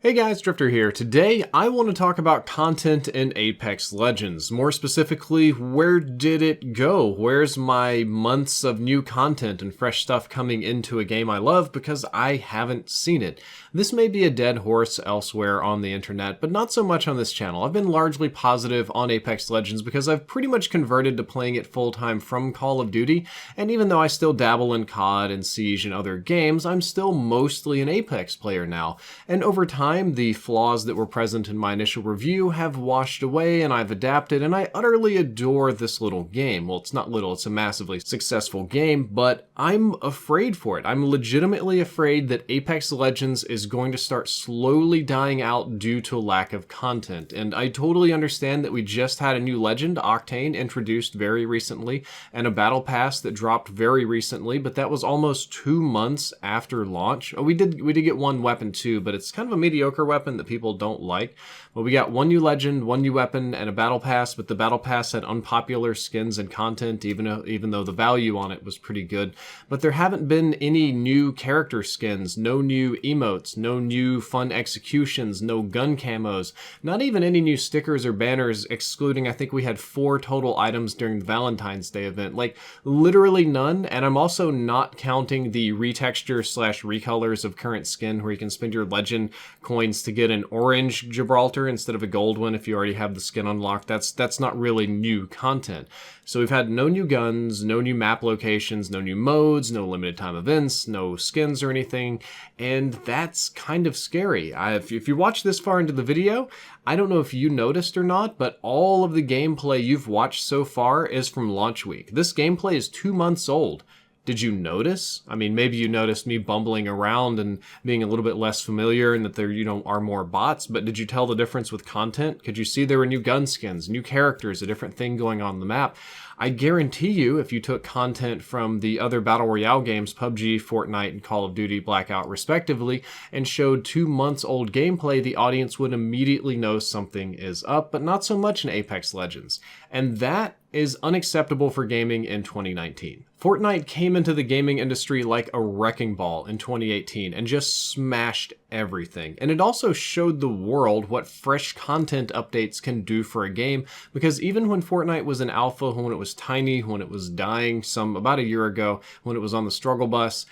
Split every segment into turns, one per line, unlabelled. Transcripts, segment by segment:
Hey guys, Drifter here. Today, I want to talk about content in Apex Legends. More specifically, where did it go? Where's my months of new content and fresh stuff coming into a game I love because I haven't seen it? This may be a dead horse elsewhere on the internet, but not so much on this channel. I've been largely positive on Apex Legends because I've pretty much converted to playing it full-time from Call of Duty, and even though I still dabble in COD and Siege and other games, I'm still mostly an Apex player now. And over time, the flaws that were present in my initial review have washed away and I've adapted, and I utterly adore this little game. Well, it's not little, it's a massively successful game, but I'm afraid for it. I'm legitimately afraid that Apex Legends is going to start slowly dying out due to lack of content. And I totally understand that we just had a new legend, Octane, introduced very recently, and a battle pass that dropped very recently, but that was almost 2 months after launch. We did get one weapon too, but it's kind of a mediocre weapon that people don't like. But we got one new legend, one new weapon, and a battle pass, but the battle pass had unpopular skins and content, even though the value on it was pretty good. But there haven't been any new character skins, no new emotes, no new fun executions, no gun camos, not even any new stickers or banners, excluding I think we had 4 total items during the Valentine's Day event. Like, literally none, and I'm also not counting the retexture / recolors of current skin where you can spend your legend coins to get an orange Gibraltar instead of a gold one if you already have the skin unlocked. That's not really new content. So we've had no new guns, no new map locations, no new modes, no limited time events, no skins or anything, and that's kind of scary. If you watch this far into the video, I don't know if you noticed or not, but all of the gameplay you've watched so far is from launch week. This gameplay is 2 months old. Did you notice? I mean, maybe you noticed me bumbling around and being a little bit less familiar and that there, are more bots, but did you tell the difference with content? Could you see there were new gun skins, new characters, a different thing going on in the map? I guarantee you, if you took content from the other Battle Royale games, PUBG, Fortnite, and Call of Duty Blackout respectively, and showed 2 months old gameplay, the audience would immediately know something is up, but not so much in Apex Legends. And that is unacceptable for gaming in 2019. Fortnite came into the gaming industry like a wrecking ball in 2018 and just smashed everything. And it also showed the world what fresh content updates can do for a game, because even when Fortnite was in alpha, when it was tiny, when it was dying about a year ago, when it was on the struggle bus,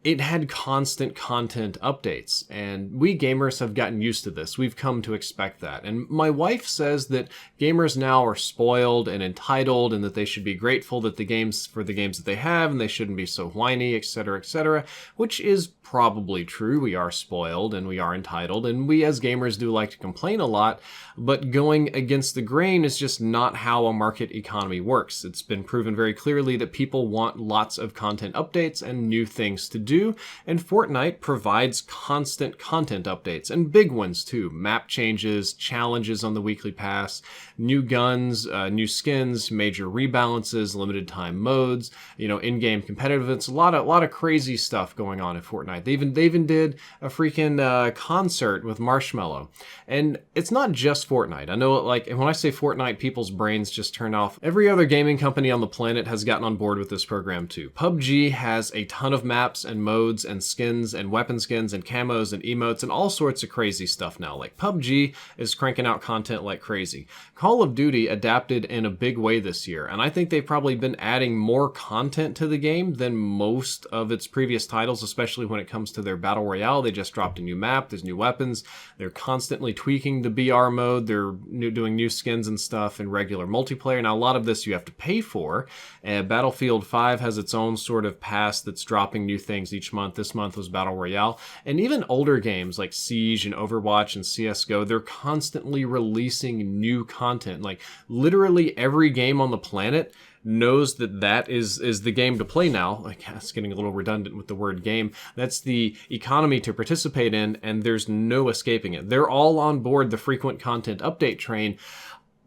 it had constant content updates, and we gamers have gotten used to this. We've come to expect that. And my wife says that gamers now are spoiled and entitled and that they should be grateful that for the games that they have, and they shouldn't be so whiny, etc., which is probably true. We are spoiled and we are entitled, and we as gamers do like to complain a lot, but going against the grain is just not how a market economy works. It's been proven very clearly that people want lots of content updates and new things to do, and Fortnite provides constant content updates, and big ones too. Map changes, challenges on the weekly pass, new guns, new skins, major rebalances, limited time modes, in-game competitive events, a lot of crazy stuff going on in Fortnite. They even did a freaking concert with Marshmello. And it's not just Fortnite. I know, like, when I say Fortnite, people's brains just turn off. Every other gaming company on the planet has gotten on board with this program too. PUBG has a ton of maps and modes and skins and weapon skins and camos and emotes and all sorts of crazy stuff now. Like, PUBG is cranking out content like crazy. Call of Duty adapted in a big way this year, and I think they've probably been adding more content to the game than most of its previous titles, especially when it comes to their Battle Royale. They just dropped a new map, there's new weapons, they're constantly tweaking the BR mode, they're doing new skins and stuff in regular multiplayer. Now, a lot of this you have to pay for. Battlefield 5 has its own sort of pass that's dropping new things each month. This month was Battle Royale. And even older games like Siege and Overwatch and CSGO, they're constantly releasing new content. Like, literally every game on the planet knows that is the game to play now. Like, it's getting a little redundant with the word game. That's the economy to participate in, and there's no escaping it. They're all on board the frequent content update train,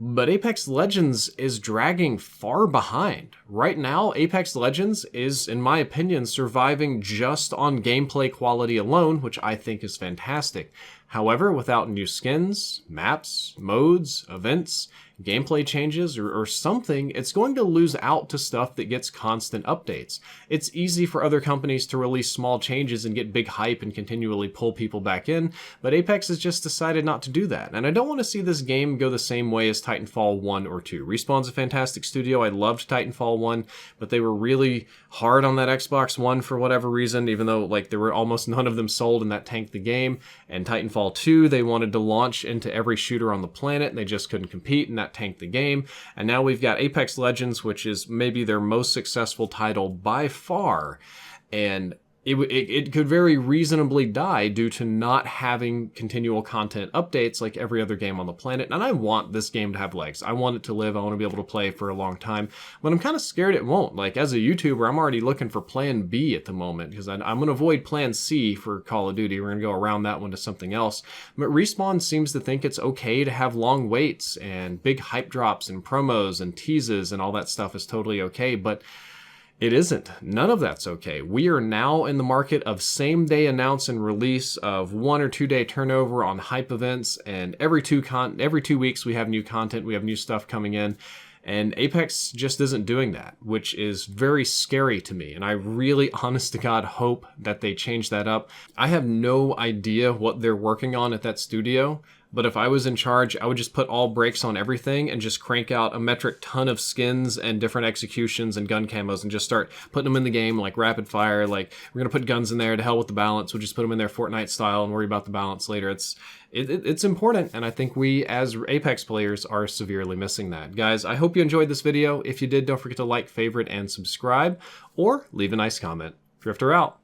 but Apex Legends is dragging far behind. Right now, Apex Legends is, in my opinion, surviving just on gameplay quality alone, which I think is fantastic. However, without new skins, maps, modes, events, gameplay changes or something, it's going to lose out to stuff that gets constant updates. It's easy for other companies to release small changes and get big hype and continually pull people back in, but Apex has just decided not to do that. And I don't want to see this game go the same way as Titanfall 1 or 2. Respawn's a fantastic studio. I loved Titanfall 1, but they were really hard on that Xbox One for whatever reason, even though like there were almost none of them sold and that tanked the game. And Titanfall 2, they wanted to launch into every shooter on the planet and they just couldn't compete and that tanked the game. And now we've got Apex Legends, which is maybe their most successful title by far. And it could very reasonably die due to not having continual content updates like every other game on the planet. And I want this game to have legs. I want it to live. I want to be able to play for a long time. But I'm kind of scared it won't. Like, as a YouTuber, I'm already looking for Plan B at the moment because I'm going to avoid Plan C for Call of Duty. We're going to go around that one to something else. But Respawn seems to think it's okay to have long waits and big hype drops and promos and teases and all that stuff is totally okay. But it isn't. None of that's okay. We are now in the market of same-day announce and release of 1 or 2 day turnover on hype events, and every 2 weeks we have new content, we have new stuff coming in, and Apex just isn't doing that, which is very scary to me, and I really, honest to God, hope that they change that up. I have no idea what they're working on at that studio, but if I was in charge, I would just put all brakes on everything and just crank out a metric ton of skins and different executions and gun camos and just start putting them in the game like rapid fire. Like, we're going to put guns in there, to hell with the balance. We'll just put them in there Fortnite style and worry about the balance later. It's important, and I think we as Apex players are severely missing that. Guys, I hope you enjoyed this video. If you did, don't forget to like, favorite, and subscribe, or leave a nice comment. Drifter out.